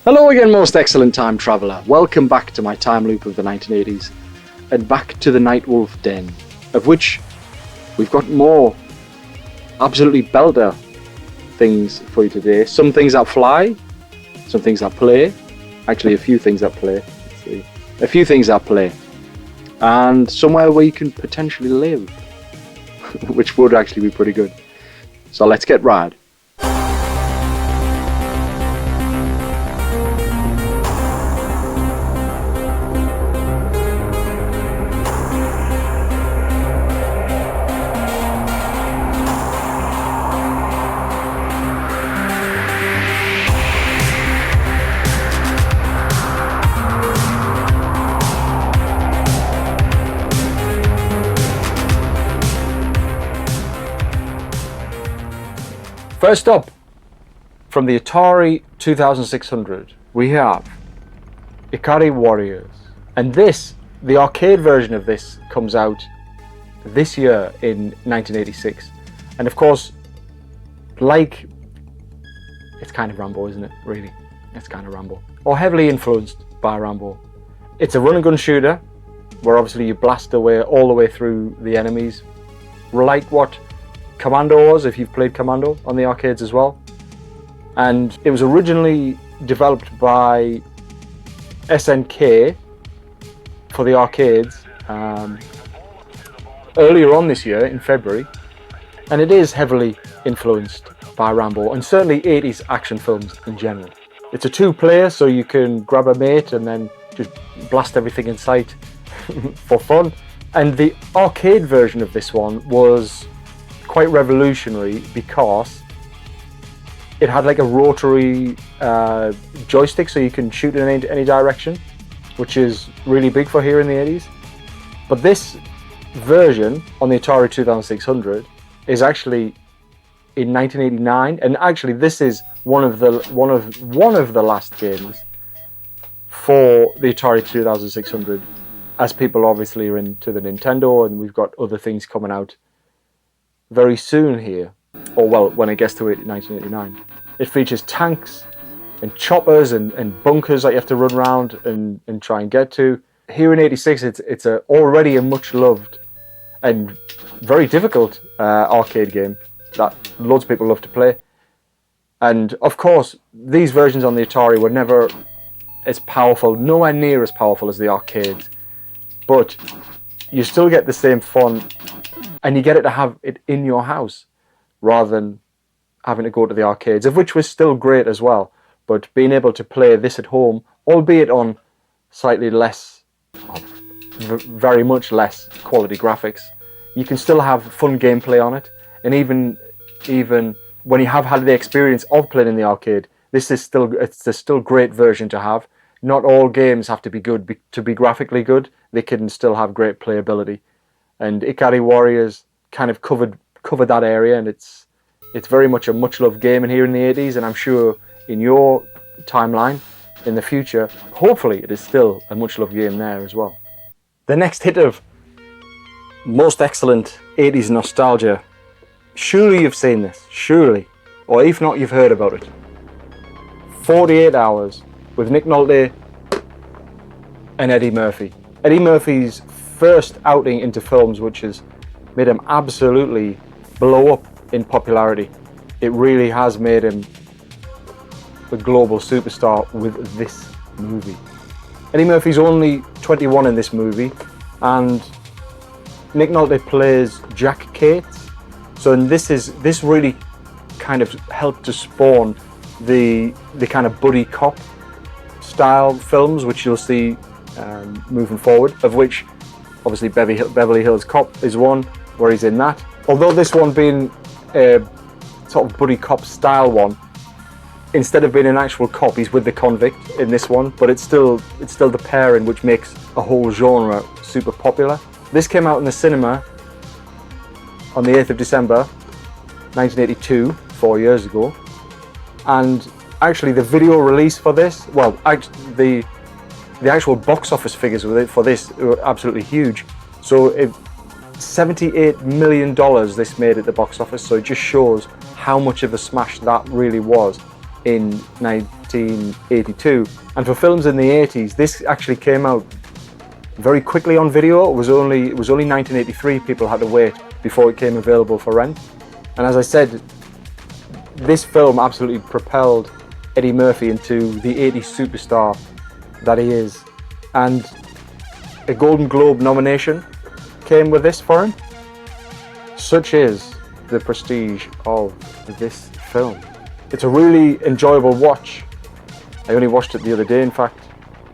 Hello again, most excellent time traveller. Welcome back to my time loop of the 1980s and back to the Nightwolf Den, of which we've got more absolutely belter things for you today. Some things that fly, some things that play, actually a few things that play, a few things that play, and somewhere where you can potentially live, which would actually be pretty good. So let's get rad. First up, from the Atari 2600, we have Ikari Warriors. And this, the arcade version of this, comes out this year in 1986. And of course, like, it's kind of Rambo, isn't it? Really, it's kind of Rambo. Or heavily influenced by Rambo. It's a run and gun shooter, where obviously you blast away all the way through the enemies. Like what Commando was, if you've played Commando on the arcades as well. And it was originally developed by SNK for the arcades earlier on this year in February, and it is heavily influenced by Rambo and certainly 80s action films in general. It's a two-player, so you can grab a mate and then just blast everything in sight for fun. And the arcade version of this one was quite revolutionary because it had like a rotary joystick, so you can shoot in any direction, which is really big for here in the 80s. But this version on the Atari 2600 is actually in 1989, and actually this is one of the last games for the Atari 2600, as people obviously are into the Nintendo, and we've got other things coming out very soon here, or well, when it gets to it in 1989. It features tanks and choppers and bunkers that you have to run around and try and get to. Here in 86, it's already a much loved and very difficult arcade game that loads of people love to play. And of course, these versions on the Atari were never as powerful, nowhere near as powerful as the arcades, but you still get the same fun. And you get it to have it in your house rather than having to go to the arcades, of which was still great as well. But being able to play this at home, albeit on slightly less, very much less quality graphics, you can still have fun gameplay on it. And even when you have had the experience of playing in the arcade, it's a still great version to have. Not all games have to be good to be graphically good. They can still have great playability. And Ikari Warriors kind of covered that area, and it's very much a much-loved game in here in the 80s, and I'm sure in your timeline in the future, hopefully it is still a much-loved game there as well. The next hit of most excellent 80s nostalgia, surely you've seen this, surely, or if not, you've heard about it. 48 Hours with Nick Nolte and Eddie Murphy. Eddie Murphy's first outing into films, which has made him absolutely blow up in popularity. It really has made him a global superstar with this movie. Eddie Murphy's only 21 in this movie, and Nick Nolte plays Jack Cates. So this really kind of helped to spawn the kind of buddy cop style films, which you'll see moving forward, of which obviously Beverly Hills Cop is one, where he's in that. Although this one being a sort of buddy cop style one, instead of being an actual cop, he's with the convict in this one, but it's still the pairing which makes a whole genre super popular. This came out in the cinema on the 8th of December 1982, 4 years ago, and actually the video release for this, well, the actual box office figures for this were absolutely huge. So $78 million this made at the box office, so it just shows how much of a smash that really was in 1982. And for films in the 80s, this actually came out very quickly on video. It was only 1983 people had to wait before it came available for rent. And as I said, this film absolutely propelled Eddie Murphy into the 80s superstar that he is. And a Golden Globe nomination came with this for him. Such is the prestige of this film. It's a really enjoyable watch. I only watched it the other day, in fact.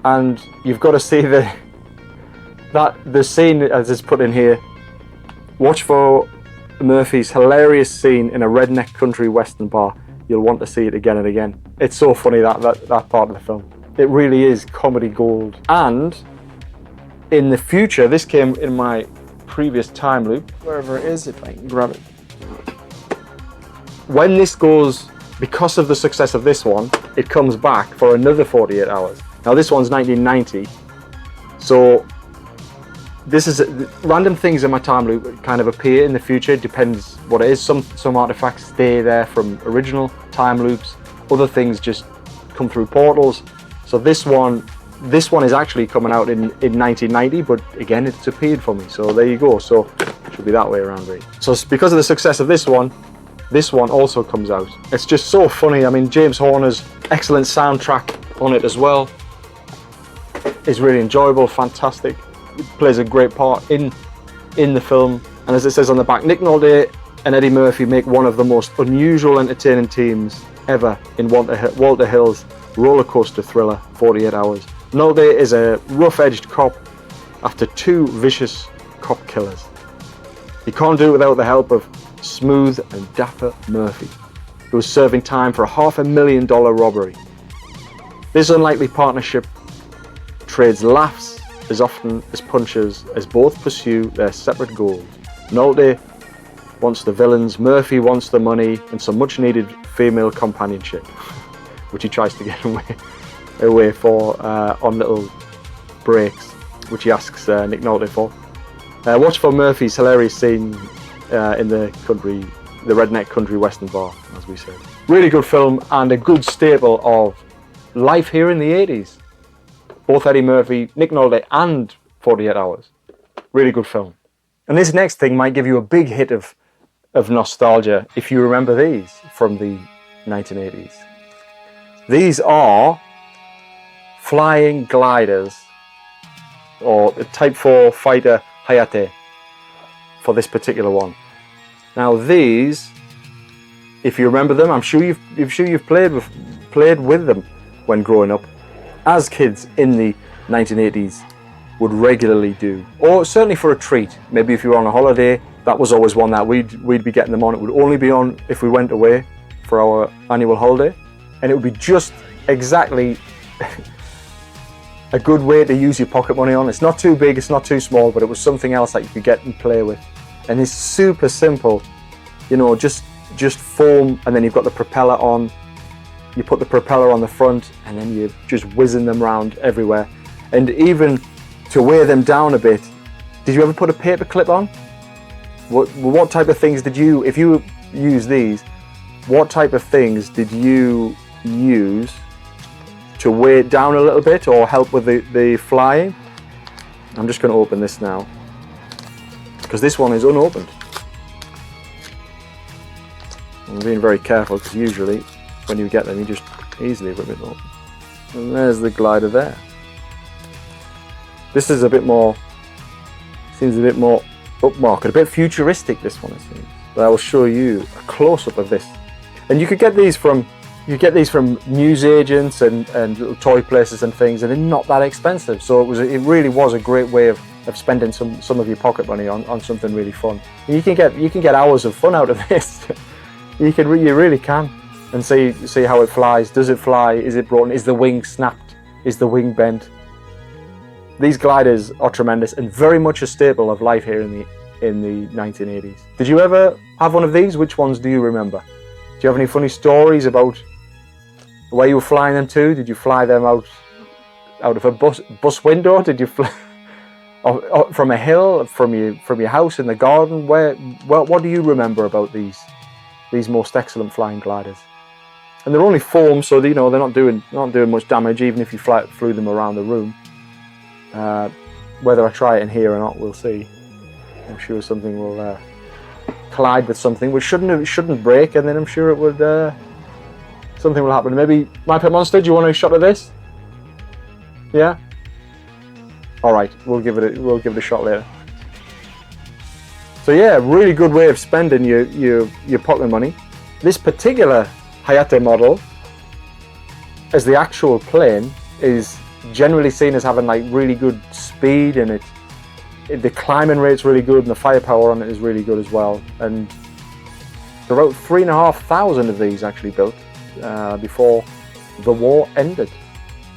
And you've got to see the scene, as it's put in here. Watch for Murphy's hilarious scene in a redneck country western bar. You'll want to see it again and again. It's so funny, that part of the film. It really is comedy gold. And in the future, this came in my previous time loop, wherever it is, if I can grab it. When this goes, because of the success of this one, it comes back for another 48 hours. Now this one's 1990, so this is random things in my time loop kind of appear in the future. It depends what it is. Some artifacts stay there from original time loops. Other things just come through portals. So this one is actually coming out in 1990, but again, it's appeared for me. So there you go. So it should be that way around, really. So because of the success of this one also comes out. It's just so funny. I mean, James Horner's excellent soundtrack on it as well is really enjoyable, fantastic. It plays a great part in the film. And as it says on the back, Nick Nolte and Eddie Murphy make one of the most unusual entertaining teams ever in Walter Hill's roller coaster thriller 48 Hours. Nolte is a rough-edged cop after two vicious cop killers. He can't do it without the help of smooth and dapper Murphy, who is serving time for a $500,000 robbery. This unlikely partnership trades laughs as often as punches as both pursue their separate goals. Nolte wants the villains, Murphy wants the money and some much needed female companionship, which he tries to get away for on little breaks, which he asks Nick Nolte for. Watch for Murphy's hilarious scene in the redneck country western bar, as we said. Really good film and a good staple of life here in the 80s. Both Eddie Murphy, Nick Nolte and 48 Hours. Really good film. And this next thing might give you a big hit of nostalgia if you remember these from the 1980s. These are flying gliders, or the Type 4 fighter Hayate for this particular one. Now these, if you remember them, I'm sure you've played with them when growing up, as kids in the 1980s would regularly do, or certainly for a treat. Maybe if you were on a holiday, that was always one that we'd be getting them on. It would only be on if we went away for our annual holiday, and it would be just exactly a good way to use your pocket money on. It's not too big, it's not too small, but it was something else that you could get and play with. And it's super simple, you know, just foam, and then you've got the propeller on. You put the propeller on the front, and then you're just whizzing them around everywhere. And even to weigh them down a bit, did you ever put a paper clip on? What type of things did you, if you use these, what type of things did you use to weigh it down a little bit or help with the flying? I'm just going to open this now, because this one is unopened. I'm being very careful, because usually when you get them you just easily rip it open. And there's the glider there. This is a bit more, seems a bit more upmarket, a bit futuristic, this one it seems. But I will show you a close-up of this. And you could get these from newsagents and little toy places and things, and they're not that expensive. So it really was a great way of spending some of your pocket money on something really fun. And you can get hours of fun out of this. you really can. And see how it flies. Does it fly? Is it broken? Is the wing snapped? Is the wing bent? These gliders are tremendous and very much a staple of life here in the 1980s. Did you ever have one of these? Which ones do you remember? Do you have any funny stories about the way you were flying them to? Did you fly them out of a bus window? Did you fly from a hill, from your house in the garden? What do you remember about these most excellent flying gliders? and they're only foam, so they're not doing much damage, even if you flew them around the room. Whether I try it in here or not, we'll see. I'm sure something will collide with something, which shouldn't break, and then I'm sure it would. Something will happen. Maybe My Pet Monster. Do you want a shot of this? Yeah. All right, we'll give it a shot later. So yeah, really good way of spending your pocket money. This particular Hayate model, as the actual plane, is generally seen as having like really good speed, and the climbing rate's really good, and the firepower on it is really good as well. And there were about 3,500 of these actually built before the war ended.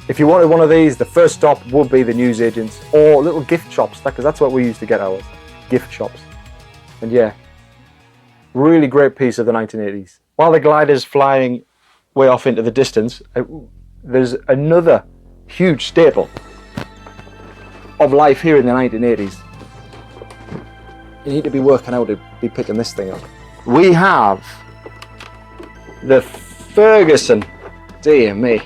If you wanted one of these, the first stop would be the newsagents or little gift shops, because that's what we used to get ours, gift shops. And yeah, really great piece of the 1980s. While the glider's flying way off into the distance, there's another huge staple of life here in the 1980s. You need to be working out to be picking this thing up. We have the Ferguson, dear me,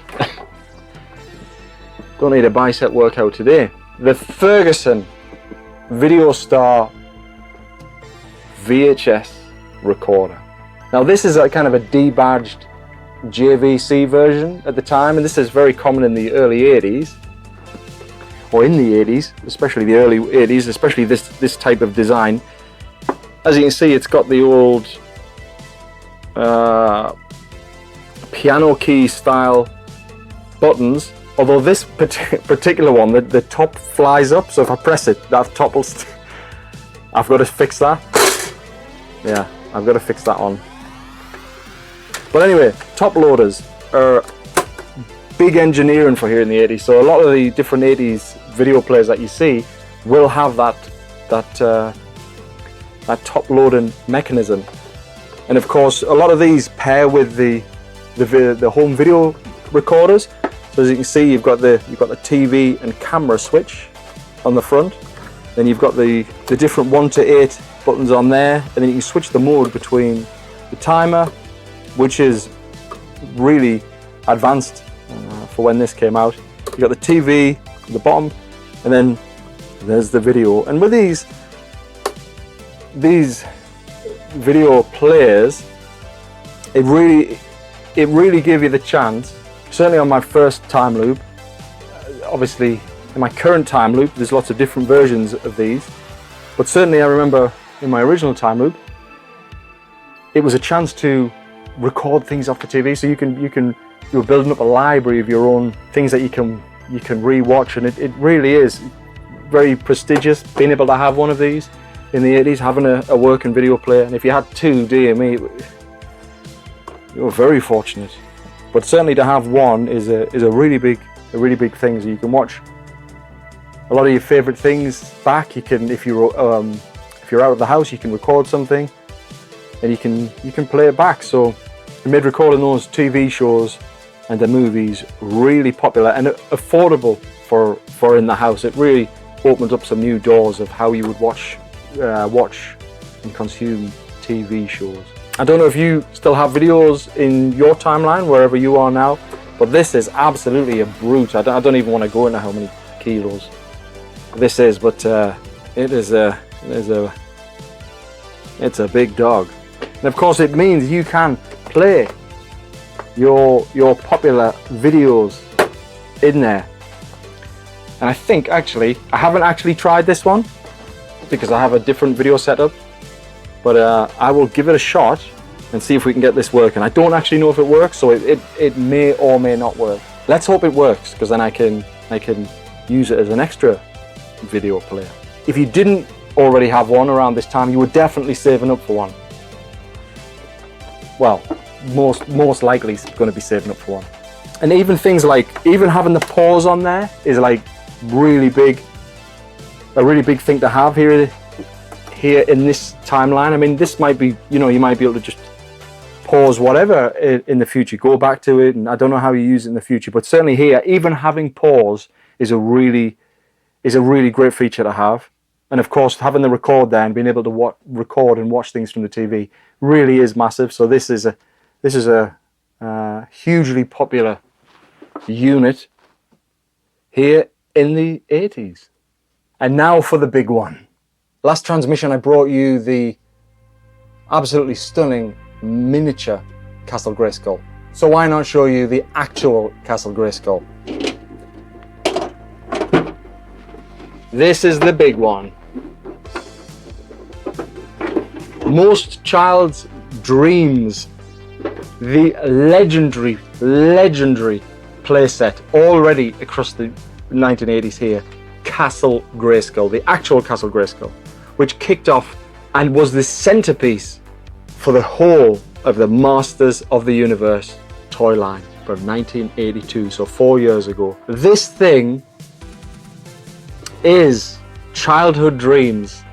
don't need a bicep workout today, the Ferguson VideoStar VHS recorder. Now this is a kind of a debadged JVC version at the time, and this is very common in the early 80s, or in the 80s, especially the early 80s, especially this type of design. As you can see, it's got the old piano key style buttons, although this particular one, the top flies up, so if I press it, that top will I've got to fix that. Yeah, I've got to fix that on. But anyway, top loaders are big engineering for here in the 80s, so a lot of the different 80s video players that you see will have that top loading mechanism. And of course, a lot of these pair with the home video recorders. So as you can see, you've got the TV and camera switch on the front. Then you've got the different 1 to 8 buttons on there, and then you can switch the mode between the timer, which is really advanced for when this came out. You've got the TV at the bottom, and then there's the video. And with these video players, it really gave you the chance. Certainly on my first time loop, obviously in my current time loop there's lots of different versions of these, but certainly I remember in my original time loop it was a chance to record things off the TV. So you were building up a library of your own things that you can re-watch, and it really is very prestigious being able to have one of these in the 80s, having a working video player. And if you had two, dear me, you were very fortunate. But certainly to have one is a really big thing. So you can watch a lot of your favorite things back. You can, if you're out of the house, you can record something, and you can play it back. So it made recording those TV shows and the movies really popular and affordable for in the house. It really opened up some new doors of how you would watch and consume TV shows. I don't know if you still have videos in your timeline wherever you are now, but this is absolutely a brute. I don't even want to go into how many kilos this is, but it's a big dog. And of course it means you can play your popular videos in there. And I think actually, I haven't actually tried this one because I have a different video setup, but I will give it a shot and see if we can get this working. I don't actually know if it works, so it may or may not work. Let's hope it works, because then I can use it as an extra video player. If you didn't already have one around this time, you were definitely saving up for one. Well, most likely going to be saving up for one. And even things like, even having the pause on there is like really big, a really big thing to have here in this timeline. I mean, this might be, you might be able to just pause whatever in the future, go back to it, and I don't know how you use it in the future, but certainly here, even having pause is a really great feature to have. And of course, having the record there and being able to record and watch things from the TV really is massive. So this is a hugely popular unit here in the 80s. And now for the big one. Last transmission I brought you the absolutely stunning miniature Castle Grayskull. So why not show you the actual Castle Grayskull? This is the big one. Most child's dreams. The legendary playset already across the 1980s here. Castle Grayskull, the actual Castle Grayskull, which kicked off and was the centerpiece for the whole of the Masters of the Universe toy line from 1982, so 4 years ago. This thing is childhood dreams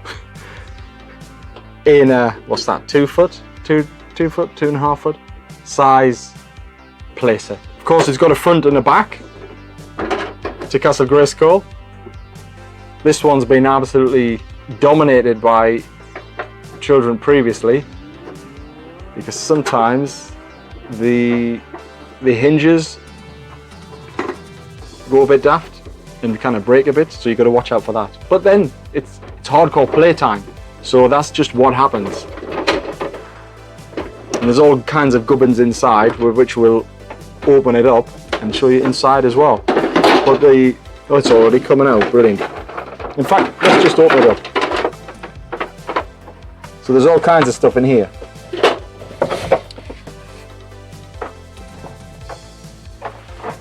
in a, what's that, 2 foot, 2.5 foot size playset. Of course, it's got a front and a back to Castle Grayskull. This one's been absolutely dominated by children previously, because sometimes the hinges go a bit daft and kind of break a bit, so you've got to watch out for that. But then it's hardcore playtime, so that's just what happens. And there's all kinds of gubbins inside, with which we'll open it up and show you inside as well. But oh, it's already coming out, brilliant. In fact, let's just open it up. So there's all kinds of stuff in here.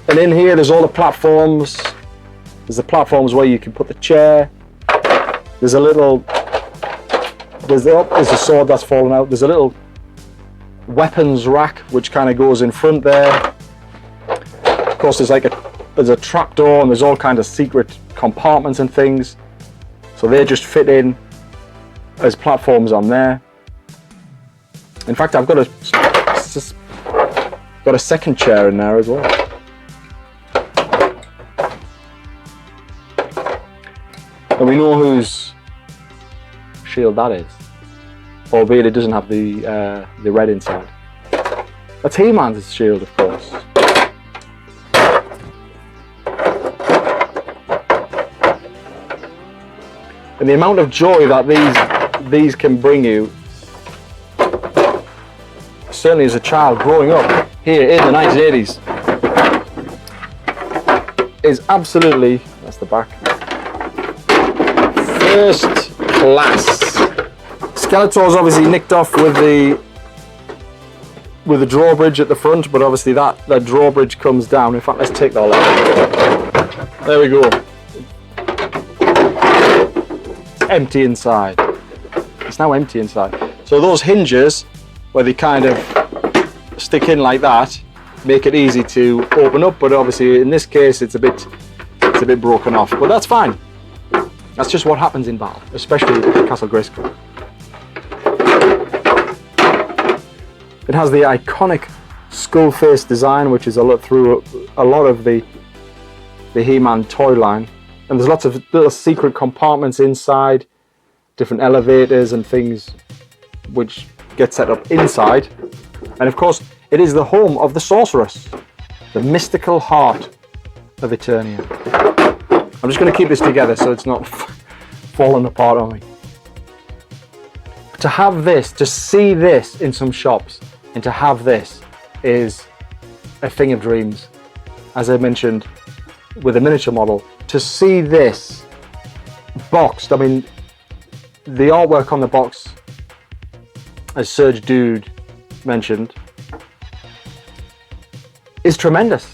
And in here there's all the platforms. There's the platforms where you can put the chair. There's a little, there's a sword that's fallen out. There's a little weapons rack which kind of goes in front there. Of course, there's a trapdoor, and there's all kinds of secret compartments and things. So they just fit in as platforms on there. In fact, I've got a second chair in there as well. And we know whose shield that is, albeit it doesn't have the red inside. That's He-Man's shield, of course. And the amount of joy that these can bring you, certainly as a child growing up here in the 1980s, is absolutely, that's the back, first class. Skeletor's obviously nicked off with the drawbridge at the front, but obviously that drawbridge comes down. In fact, let's take that off. There we go. Empty inside. It's now empty inside. So those hinges, where they kind of stick in like that, make it easy to open up. But obviously, in this case, it's a bit broken off. But that's fine. That's just what happens in battle, especially with Castle Grayskull. It has the iconic skull face design, which is through a lot of the He-Man toy line. And there's lots of little secret compartments inside, different elevators and things which get set up inside. And of course, it is the home of the sorceress, the mystical heart of Eternia. I'm just going to keep this together so it's not falling apart on me. To have this, to see this in some shops, and to have this is a thing of dreams. As I mentioned with the miniature model, to see this boxed, I mean, the artwork on the box, as Serge Dude mentioned, is tremendous.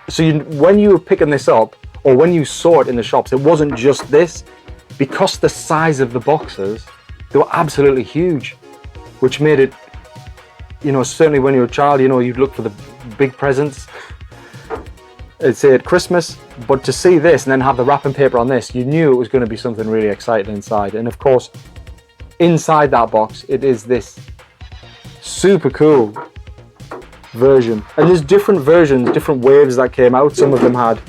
So when you were picking this up, or when you saw it in the shops, it wasn't just this. Because the size of the boxes, they were absolutely huge, which made it, certainly when you're a child, you'd look for the big presents, say at Christmas, but to see this and then have the wrapping paper on this, you knew it was going to be something really exciting inside. And of course, inside that box, it is this super cool version. And there's different versions, different waves that came out. Some of them had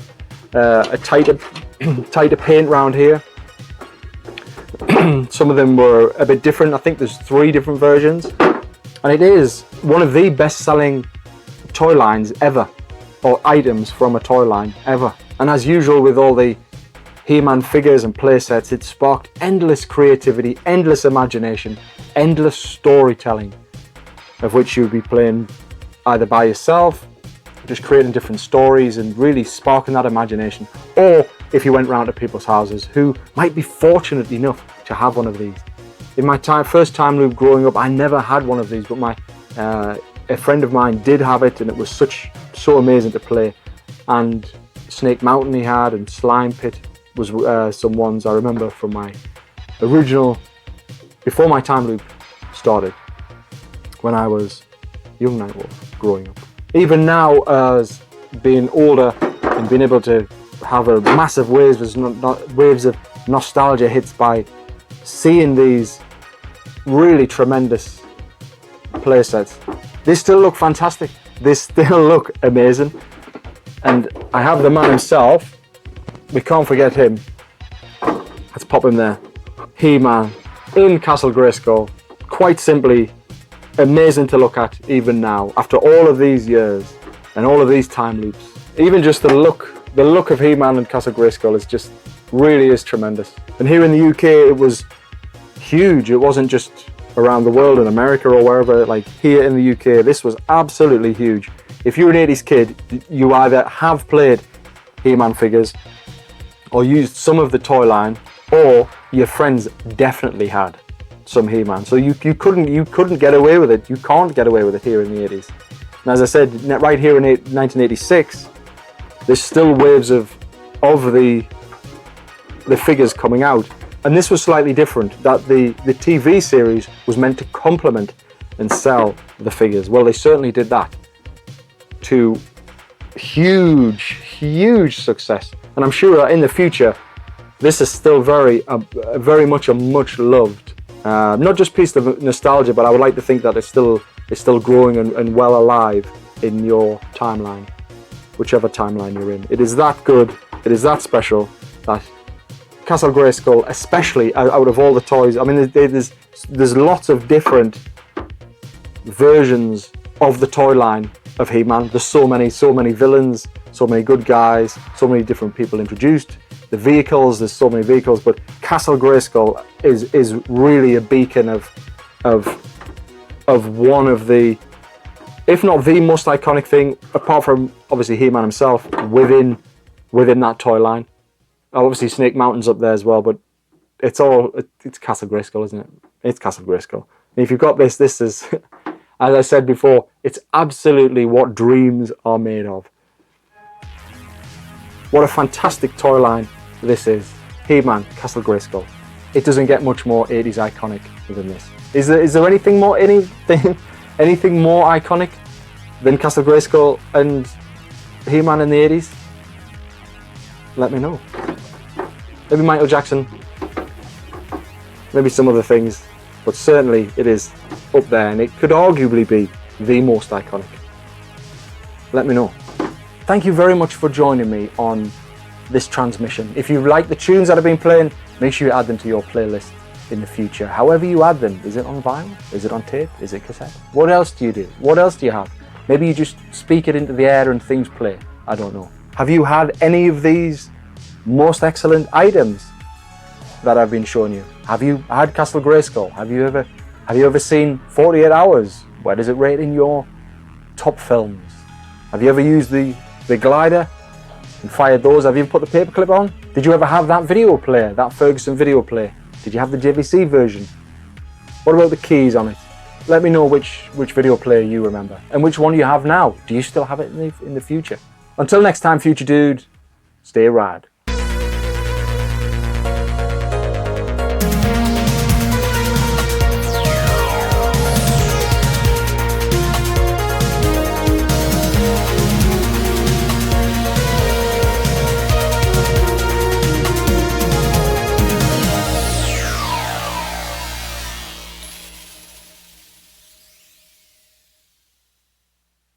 a tighter paint round here. Some of them were a bit different. I think there's 3 different versions. And it is one of the best-selling toy lines ever, or items from a toy line ever. And as usual with all the He-Man figures and playsets, it sparked endless creativity, endless imagination, endless storytelling, of which you'd be playing either by yourself, just creating different stories and really sparking that imagination, or if you went round to people's houses who might be fortunate enough to have one of these. In my first time loop growing up, I never had one of these, but a friend of mine did have it, and it was so amazing to play. And Snake Mountain he had, and Slime Pit was some ones I remember from my original, before my time loop started, when I was young Nightwolf growing up. Even now, as being older and being able to have a massive waves of nostalgia hits by seeing these really tremendous playsets, they still look fantastic. They still look amazing. And I have the man himself. We can't forget him. Let's pop him there. He-Man in Castle Grayskull. Quite simply amazing to look at even now, after all of these years and all of these time loops. Even just the look of He-Man and Castle Grayskull is just really is tremendous. And here in the UK it was huge. It wasn't just around the world in America or wherever. Like here in the UK, this was absolutely huge. If you're an 80s kid, you either have played He-Man figures or used some of the toy line, or your friends definitely had some He-Man. So you couldn't get away with it. You can't get away with it here in the 80s. And as I said, right here in 1986, there's still waves of the figures coming out. And this was slightly different, that the TV series was meant to complement and sell the figures. Well, they certainly did that to huge success. And I'm sure that in the future, this is still very much a much loved, not just piece of nostalgia, but I would like to think that it's still growing and well alive in your timeline, whichever timeline you're in. It is that good, it is that special, that Castle Grayskull, especially out of all the toys, I mean, there's lots of different versions of the toy line of He-Man. There's so many villains, so many good guys, so many different people introduced. The vehicles, there's so many vehicles, but Castle Grayskull is really a beacon of one of the, if not the most iconic thing, apart from obviously He-Man himself, within that toy line. Obviously Snake Mountain's up there as well, but it's Castle Grayskull, isn't it? It's Castle Grayskull. And if you've got this is, as I said before, it's absolutely what dreams are made of. What a fantastic toy line this is. He-Man, Castle Grayskull. It doesn't get much more 80s iconic than this. Is there anything more iconic than Castle Grayskull and He-Man in the 80s? Let me know. Maybe Michael Jackson, maybe some other things, but certainly it is up there, and it could arguably be the most iconic. Let me know. Thank you very much for joining me on this transmission. If you like the tunes that I've been playing, make sure you add them to your playlist in the future. However you add them. Is it on vinyl? Is it on tape? Is it cassette? What else do you do? What else do you have? Maybe you just speak it into the air and things play. I don't know. Have you had any of these most excellent items that I've been showing you? Have you had Castle Grayskull? Have you ever seen 48 Hours? Where does it rate in your top films? Have you ever used the glider and fired those? Have you ever put the paperclip on? Did you ever have that video player, that Ferguson video player? Did you have the JVC version? What about the keys on it? Let me know which video player you remember and which one you have now. Do you still have it in the future? Until next time, future dude, stay rad.